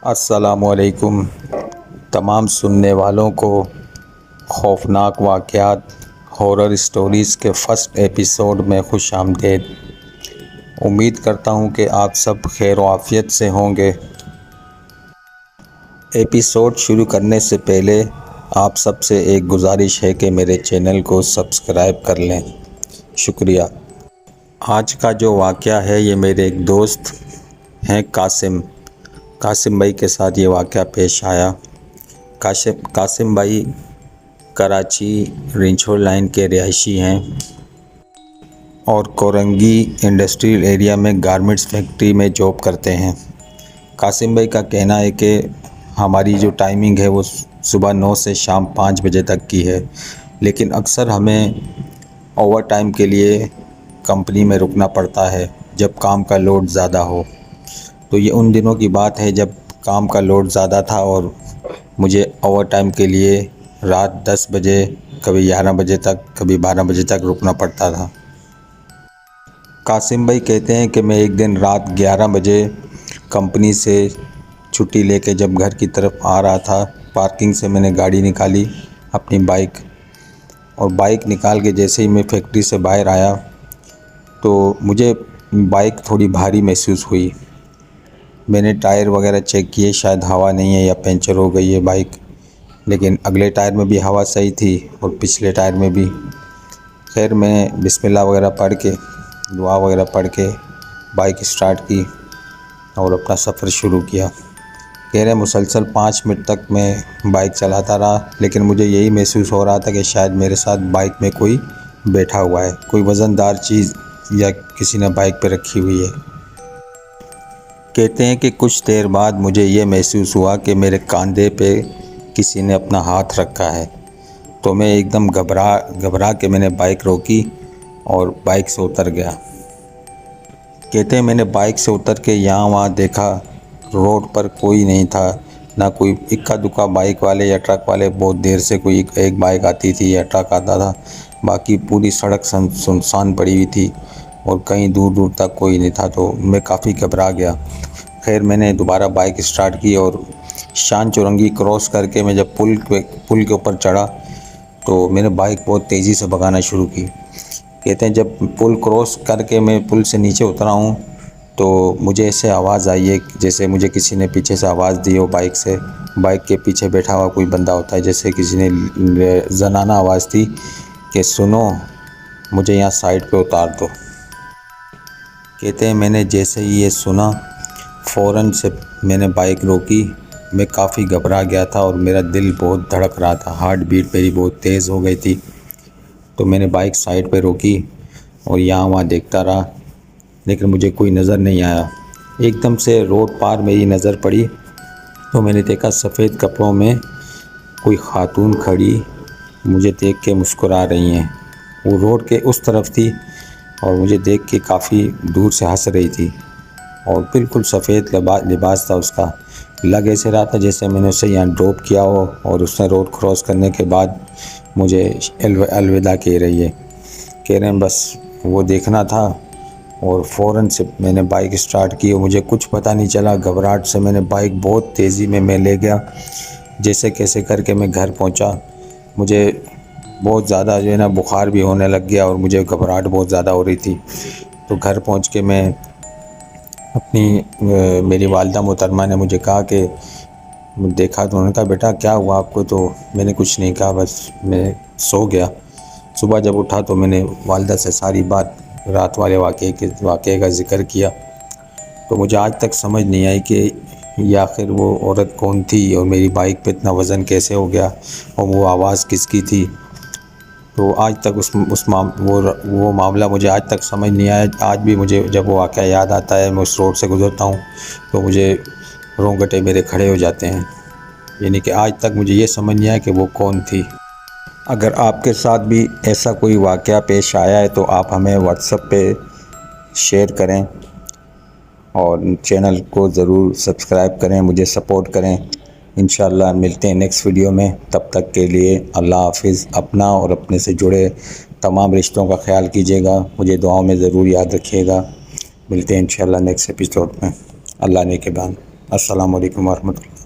अस्सलामुअलैकुम तमाम सुनने वालों को खौफनाक वाक़यात हॉरर स्टोरीज़ के फ़र्स्ट एपिसोड में खुश आमदीद। उम्मीद करता हूँ कि आप सब खैर आफ़ियत से होंगे। एपिसोड शुरू करने से पहले आप सबसे एक गुजारिश है कि मेरे चैनल को सब्सक्राइब कर लें, शुक्रिया। आज का जो वाक़या है ये मेरे एक दोस्त हैं कासिम भाई के साथ ये वाक़या पेश आया। कासिम भाई कराची रिंचोर लाइन के रिहायशी हैं और कोरंगी इंडस्ट्रियल एरिया में गारमेंट्स फैक्ट्री में जॉब करते हैं। कासिम भाई का कहना है कि हमारी जो टाइमिंग है वो सुबह 9 से शाम 5 बजे तक की है, लेकिन अक्सर हमें ओवर टाइम के लिए कंपनी में रुकना पड़ता है जब काम का लोड ज़्यादा हो। तो ये उन दिनों की बात है जब काम का लोड ज़्यादा था और मुझे ओवर टाइम के लिए रात 10 बजे, कभी 11 बजे तक, कभी 12 बजे तक रुकना पड़ता था। कासिम भाई कहते हैं कि मैं एक दिन रात 11 बजे कंपनी से छुट्टी लेके जब घर की तरफ आ रहा था, पार्किंग से मैंने गाड़ी निकाली अपनी बाइक, और बाइक निकाल के जैसे ही मैं फैक्ट्री से बाहर आया तो मुझे बाइक थोड़ी भारी महसूस हुई। मैंने टायर वगैरह चेक किए, शायद हवा नहीं है या पंचर हो गई है बाइक, लेकिन अगले टायर में भी हवा सही थी और पिछले टायर में भी। खैर मैं बिस्मिल्लाह वगैरह पढ़ के, दुआ वगैरह पढ़ के बाइक स्टार्ट की और अपना सफ़र शुरू किया। कह रहे मुसलसल 5 मिनट तक मैं बाइक चलाता रहा, लेकिन मुझे यही महसूस हो रहा था कि शायद मेरे साथ बाइक में कोई बैठा हुआ है, कोई वज़नदार चीज़ या किसी ने बाइक पे रखी हुई है। कहते हैं कि कुछ देर बाद मुझे ये महसूस हुआ कि मेरे कंधे पे किसी ने अपना हाथ रखा है। तो मैं एकदम घबरा के मैंने बाइक रोकी और बाइक से उतर गया। कहते हैं मैंने बाइक से उतर के यहाँ वहाँ देखा, रोड पर कोई नहीं था, ना कोई इक्का दुक्का बाइक वाले या ट्रक वाले, बहुत देर से कोई एक बाइक आती थी या ट्रक आता था, बाकी पूरी सड़क सुनसान पड़ी हुई थी और कहीं दूर दूर तक कोई नहीं था। तो मैं काफ़ी घबरा गया। खैर मैंने दोबारा बाइक स्टार्ट की और शान चौरंगी क्रॉस करके मैं जब पुल के ऊपर चढ़ा तो मैंने बाइक बहुत तेज़ी से भगाना शुरू की। कहते हैं जब पुल क्रॉस करके मैं पुल से नीचे उतरा हूँ तो मुझे ऐसे आवाज़ आई है जैसे मुझे किसी ने पीछे से आवाज़ दी हो बाइक से। बाइक के पीछे बैठा हुआ कोई बंदा होता है, जैसे किसी ने जनाना आवाज़ थी कि सुनो मुझे यहाँ साइड पे उतार दो। कहते हैं मैंने जैसे ही ये सुना फ़ौरन से मैंने बाइक रोकी। मैं काफ़ी घबरा गया था और मेरा दिल बहुत धड़क रहा था, हार्ट बीट मेरी बहुत तेज़ हो गई थी। तो मैंने बाइक साइड पे रोकी और यहाँ वहाँ देखता रहा, लेकिन मुझे कोई नज़र नहीं आया। एकदम से रोड पार मेरी नज़र पड़ी तो मैंने देखा सफ़ेद कपड़ों में कोई ख़ातून खड़ी मुझे देख के मुस्कुरा रही हैं। वो रोड के उस तरफ थी और मुझे देख के काफ़ी दूर से हंस रही थी और बिल्कुल सफ़ेद लिबास था उसका। लग ऐसे रहा था जैसे मैंने उसे यहाँ ड्रॉप किया हो और उसने रोड क्रॉस करने के बाद मुझे अलविदा कह रही है। कह रहे हैं बस वो देखना था और फ़ौरन से मैंने बाइक स्टार्ट की और मुझे कुछ पता नहीं चला, घबराहट से मैंने बाइक बहुत तेज़ी में मैं ले गया। जैसे कैसे करके मैं घर पहुंचा। मुझे बहुत ज़्यादा जो है ना बुखार भी होने लग गया और मुझे घबराहट बहुत ज़्यादा हो रही थी। तो घर पहुंच के मैं मेरी वालिदा मोहतरमा ने मुझे कहा कि देखा, तो उन्होंने कहा बेटा क्या हुआ आपको? तो मैंने कुछ नहीं कहा, बस मैं सो गया। सुबह जब उठा तो मैंने वालिदा से सारी बात, रात वाले वाक़े का ज़िक्र किया। तो मुझे आज तक समझ नहीं आई कि ये आखिर वो औरत कौन थी और मेरी बाइक पे इतना वज़न कैसे हो गया और वो आवाज़ किसकी थी। तो आज तक वो मामला मुझे आज तक समझ नहीं आया। आज भी मुझे जब वो वाक़या याद आता है, मैं उस रोड से गुज़रता हूँ तो मुझे रोंगटे मेरे खड़े हो जाते हैं। यानी कि आज तक मुझे ये समझ नहीं आया कि वो कौन थी। अगर आपके साथ भी ऐसा कोई वाक़या पेश आया है तो आप हमें व्हाट्सएप पे शेयर करें और चैनल को ज़रूर सब्सक्राइब करें, मुझे सपोर्ट करें। इंशाअल्लाह मिलते हैं नेक्स्ट वीडियो में। तब तक के लिए अल्लाह हाफ़िज़। अपना और अपने से जुड़े तमाम रिश्तों का ख्याल कीजिएगा, मुझे दुआओं में ज़रूर याद रखिएगा। मिलते हैं इंशाअल्लाह नेक्स्ट एपिसोड में। अल्लाह ने के बाद। अस्सलाम वालेकुम वरहमतुल्लाह।